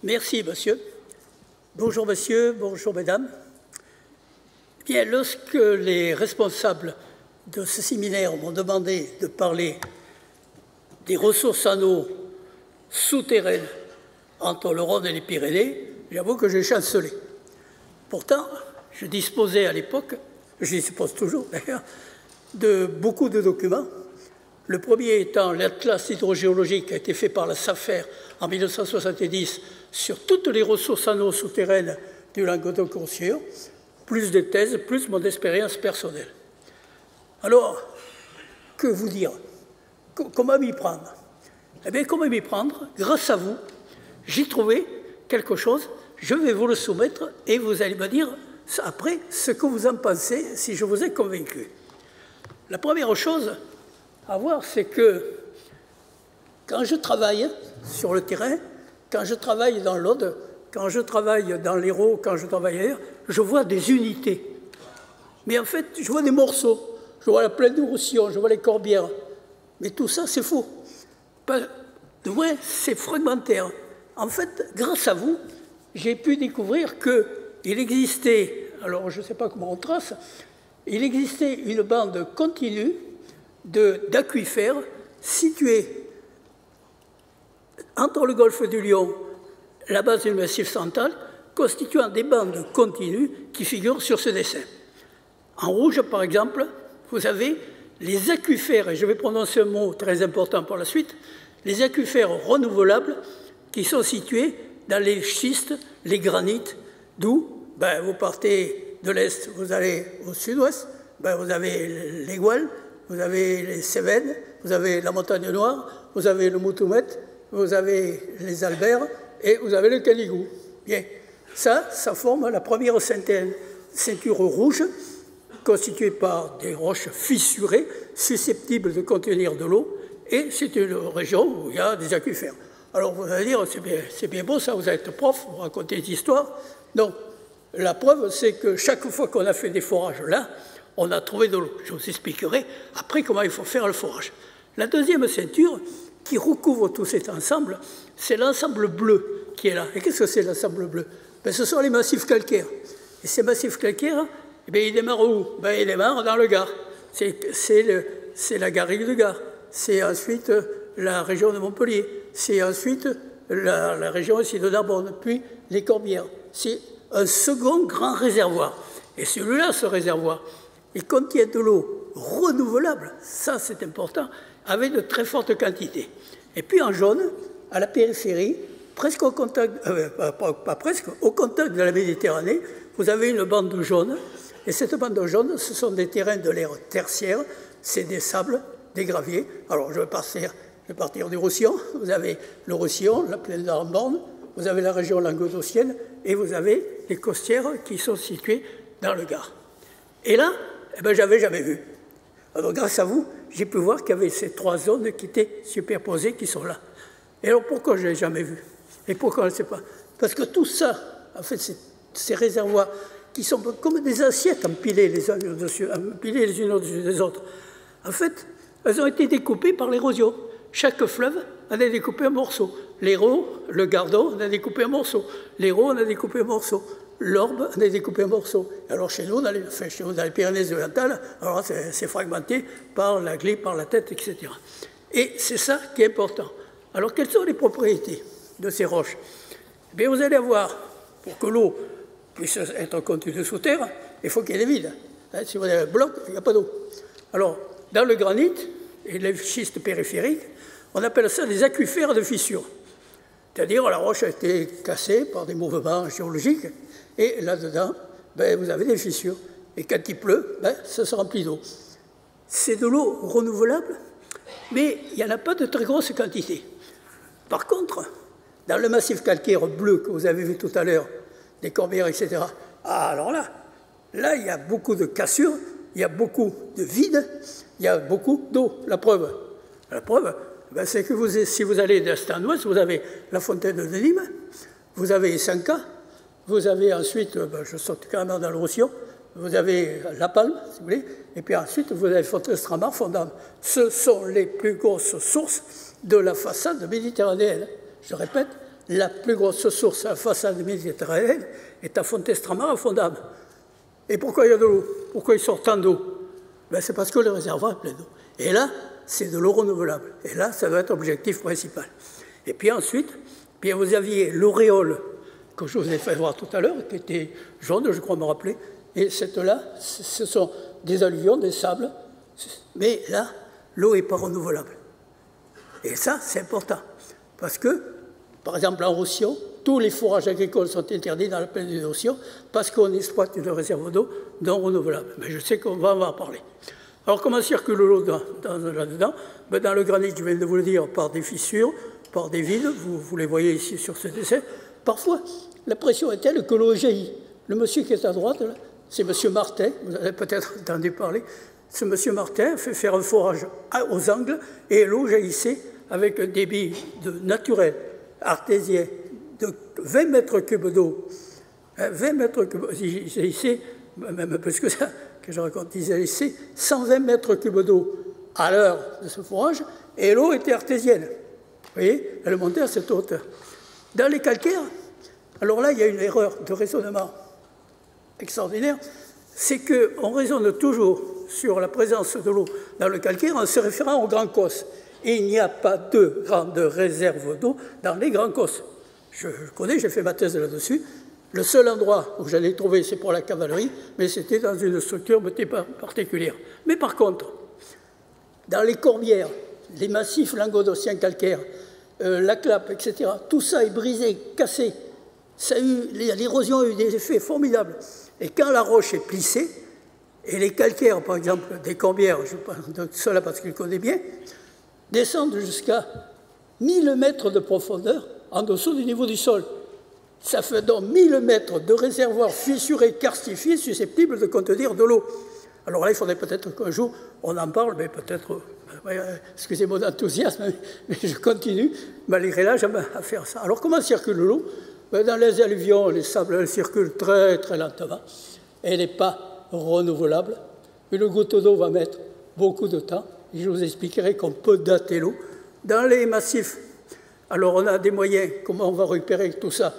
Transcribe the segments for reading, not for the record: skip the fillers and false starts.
Merci, monsieur. Bonjour, monsieur. Bonjour, mesdames. Bien, lorsque les responsables de ce séminaire m'ont demandé de parler des ressources en eau souterraines entre le Rhône et les Pyrénées, j'avoue que j'ai chancelé. Pourtant, je disposais à l'époque, je dispose toujours d'ailleurs, de beaucoup de documents. Le premier étant l'atlas hydrogéologique qui a été fait par la SAFER en 1970 sur toutes les ressources en eau souterraines du Languedoc-Roussillon, plus de thèses, plus mon expérience personnelle. Alors, que vous dire? Comment m'y prendre? Eh bien, comment m'y prendre? Grâce à vous, j'ai trouvé quelque chose, je vais vous le soumettre et vous allez me dire après ce que vous en pensez, si je vous ai convaincu. La première chose à voir, c'est que quand je travaille sur le terrain, quand je travaille dans l'Aude, quand je travaille dans l'Hérault, quand je travaille ailleurs, je vois des unités. Mais en fait, je vois des morceaux. Je vois la plaine du Roussillon, je vois les Corbières. Mais tout ça, c'est faux. De moins, c'est fragmentaire. En fait, grâce à vous, j'ai pu découvrir qu'il existait, alors je ne sais pas comment on trace, il existait une bande continue d'aquifères situés entre le golfe du Lion, la base du Massif central, constituant des bandes continues qui figurent sur ce dessin. En rouge, par exemple, vous avez les aquifères, et je vais prononcer un mot très important pour la suite, les aquifères renouvelables qui sont situés dans les schistes, les granites, d'où vous partez de l'est, vous allez au sud-ouest, vous avez les Gouelles, vous avez les Cévennes, vous avez la Montagne Noire, vous avez le Moutoumet, vous avez les Alberts et vous avez le Canigou. Bien, ça forme la première ceinture rouge constituée par des roches fissurées susceptibles de contenir de l'eau et c'est une région où il y a des aquifères. Alors vous allez dire, c'est bien beau ça, vous êtes prof, vous racontez des histoires. Non, la preuve c'est que chaque fois qu'on a fait des forages là, on a trouvé de l'eau. Je vous expliquerai après comment il faut faire le forage. La deuxième ceinture qui recouvre tout cet ensemble, c'est l'ensemble bleu qui est là. Et qu'est-ce que c'est l'ensemble bleu? Ce sont les massifs calcaires. Et ces massifs calcaires, ils démarrent où? Ils démarrent dans le Gard. C'est la garrigue du Gard. C'est ensuite la région de Montpellier. C'est ensuite la région aussi de Narbonne, puis les Corbières. C'est un second grand réservoir. Et celui-là, ce réservoir, il contient de l'eau renouvelable, ça c'est important, avec de très fortes quantités. Et puis en jaune, à la périphérie, presque au contact, pas presque, au contact de la Méditerranée, vous avez une bande jaune. Et cette bande jaune, ce sont des terrains de l'ère tertiaire, c'est des sables, des graviers. Alors je vais partir du Roussillon, vous avez le Roussillon, la plaine d'Arborne, vous avez la région languedocienne et vous avez les costières qui sont situées dans le Gard. Et là, je n'avais jamais vu. Alors grâce à vous, j'ai pu voir qu'il y avait ces trois zones qui étaient superposées, qui sont là. Et alors pourquoi je ne l'ai jamais vu? Et pourquoi on ne le sait pas? Parce que tout ça, en fait, ces réservoirs qui sont comme des assiettes empilées les unes au-dessus des autres, en fait, elles ont été découpées par l'érosion. Chaque fleuve en a découpé un morceau. L'Hérault, le Gardon, on a découpé un morceau. L'Hérault, on a découpé un morceau. L'Orbe, on a découpé un morceau. Alors chez nous, dans les Pyrénées-Orientales, c'est fragmenté par la glie, par la tête, etc. Et c'est ça qui est important. Alors quelles sont les propriétés de ces roches? Eh bien, vous allez avoir, pour que l'eau puisse être contenue sous terre, il faut qu'il y ait des vides. Si vous avez un bloc, il n'y a pas d'eau. Alors, dans le granit et les schistes périphériques, on appelle ça des aquifères de fissure. C'est-à-dire la roche a été cassée par des mouvements géologiques et là-dedans, vous avez des fissures. Et quand il pleut, ça se remplit d'eau. C'est de l'eau renouvelable, mais il n'y en a pas de très grosse quantité. Par contre, dans le massif calcaire bleu que vous avez vu tout à l'heure, des Corbières, etc., alors là, il y a beaucoup de cassures, il y a beaucoup de vides, il y a beaucoup d'eau. La preuve, c'est que si vous allez d'est en ouest, vous avez la fontaine de Nîmes, vous avez Sanka, vous avez ensuite, je saute carrément dans le Roussillon, vous avez La Palme, si vous voulez, et puis ensuite vous avez Fontenay-Stramar, Fondane. Ce sont les plus grosses sources de la façade méditerranéenne. Je répète, la plus grosse source à la façade méditerranéenne est à Fontestramar, à Fondam. Et pourquoi il y a de l'eau? Pourquoi il sort tant d'eau? Ben, c'est parce que le réservoir est plein d'eau. Et là, c'est de l'eau renouvelable. Et là, ça doit être l'objectif principal. Et puis ensuite, bien, vous aviez l'auréole que je vous ai fait voir tout à l'heure, qui était jaune, je crois me rappeler. Et cette-là, ce sont des alluvions, des sables. Mais là, l'eau n'est pas renouvelable. Et ça, c'est important. Parce que, par exemple, en Roussillon, tous les fourrages agricoles sont interdits dans la plaine du Roussillon parce qu'on exploite une réserve d'eau non renouvelable. Mais je sais qu'on va en parler. Alors, comment circule l'eau là-dedans? Ben, dans le granit, je viens de vous le dire, par des fissures, par des vides, vous les voyez ici sur ce dessin. Parfois, la pression est telle que l'eau jaillit. Le monsieur qui est à droite, c'est M. Martin, vous avez peut-être entendu parler. Ce M. Martin fait faire un forage aux angles et l'eau jaillissait avec un débit naturel, artésien, de 20 mètres cubes d'eau. 20 mètres cubes, il jaillissait, même plus que ça, que je raconte, il jaillissait 120 mètres cubes d'eau à l'heure de ce forage et l'eau était artésienne. Vous voyez, elle montait à cette hauteur. Dans les calcaires, alors là, il y a une erreur de raisonnement extraordinaire, c'est qu'on raisonne toujours sur la présence de l'eau dans le calcaire en se référant aux grands cosses. Et il n'y a pas de grandes réserves d'eau dans les grands cosses. Je connais, j'ai fait ma thèse là-dessus. Le seul endroit où j'allais trouver, c'est pour la cavalerie, mais c'était dans une structure particulière. Mais par contre, dans les corbières, les massifs languedociens calcaires, la clappe, etc., tout ça est brisé, cassé. L'érosion a eu des effets formidables. Et quand la roche est plissée, et les calcaires, par exemple, des corbières, je parle de cela parce qu'il connaît bien, descendent jusqu'à 1000 mètres de profondeur en dessous du niveau du sol. Ça fait donc 1000 mètres de réservoirs fissurés, karstifiés, susceptibles de contenir de l'eau. Alors là, il faudrait peut-être qu'un jour, on en parle, mais peut-être, excusez mon enthousiasme, mais je continue, malgré l'âge, à faire ça. Alors comment circule l'eau? Dans les alluvions, les sables, elles circulent très très lentement. Elle n'est pas renouvelable. Une goutte d'eau va mettre beaucoup de temps. Et je vous expliquerai qu'on peut dater l'eau. Dans les massifs, alors on a des moyens, comment on va récupérer tout ça?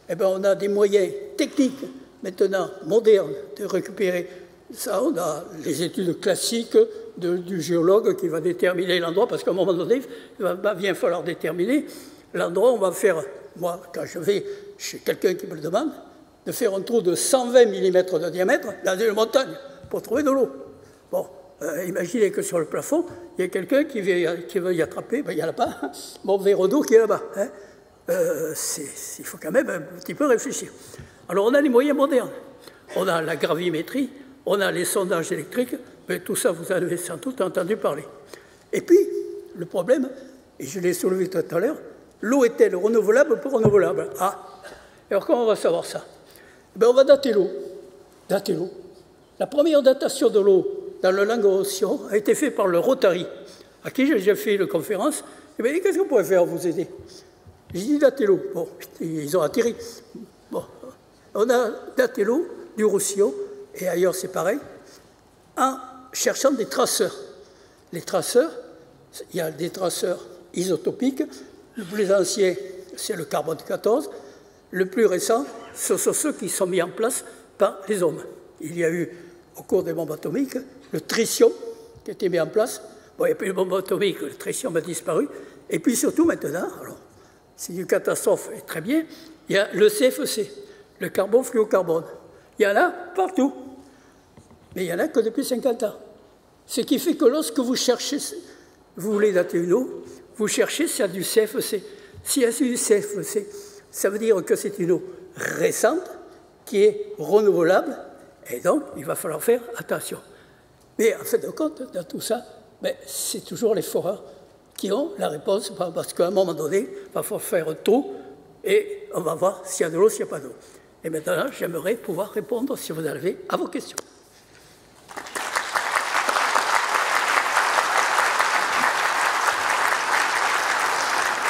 Eh bien, on a des moyens techniques, maintenant, modernes, de récupérer ça. On a les études classiques du géologue qui va déterminer l'endroit, parce qu'à un moment donné, il va bien falloir déterminer l'endroit où on va faire. Moi, quand je vais chez quelqu'un qui me le demande, de faire un trou de 120 mm de diamètre dans une montagne pour trouver de l'eau. Bon, imaginez que sur le plafond, il y a quelqu'un qui veut y attraper, ben, il y a là-bas, mon verre d'eau qui est là-bas. Hein. Il faut quand même un petit peu réfléchir. Alors, on a les moyens modernes. On a la gravimétrie, on a les sondages électriques, mais tout ça, vous en avez sans doute entendu parler. Et puis, le problème, et je l'ai soulevé tout à l'heure, l'eau est-elle renouvelable ou pas renouvelable? Ah, alors comment on va savoir ça? Ben, on va dater l'eau. Dater l'eau. La première datation de l'eau dans le Languedoc a été faite par le Rotary, à qui j'ai déjà fait une conférence. Et bien, qu'est-ce qu'on pourrait faire pour vous aider? J'ai dit dater l'eau. Bon, ils ont atterri. Bon, on a daté l'eau du Roussillon, et ailleurs c'est pareil, en cherchant des traceurs. Les traceurs, il y a des traceurs isotopiques. Le plus ancien, c'est le carbone 14. Le plus récent, ce sont ceux qui sont mis en place par les hommes. Il y a eu, au cours des bombes atomiques, le tritium qui a été mis en place. Bon, il n'y a plus de bombes atomiques, le tritium a disparu. Et puis surtout maintenant, alors, c'est une catastrophe, et très bien, il y a le CFC, le carbone-fluocarbone. Il y en a partout. Mais il n'y en a que depuis 50 ans. Ce qui fait que lorsque vous cherchez, vous voulez dater une eau, vous cherchez s'il y a du CFC. S'il y a du CFC, ça veut dire que c'est une eau récente, qui est renouvelable, et donc il va falloir faire attention. Mais en fait de compte, dans tout ça, c'est toujours les foreurs qui ont la réponse, parce qu'à un moment donné, il va falloir faire un trou, et on va voir s'il y a de l'eau, s'il n'y a pas d'eau. Et maintenant, j'aimerais pouvoir répondre, si vous avez, à vos questions.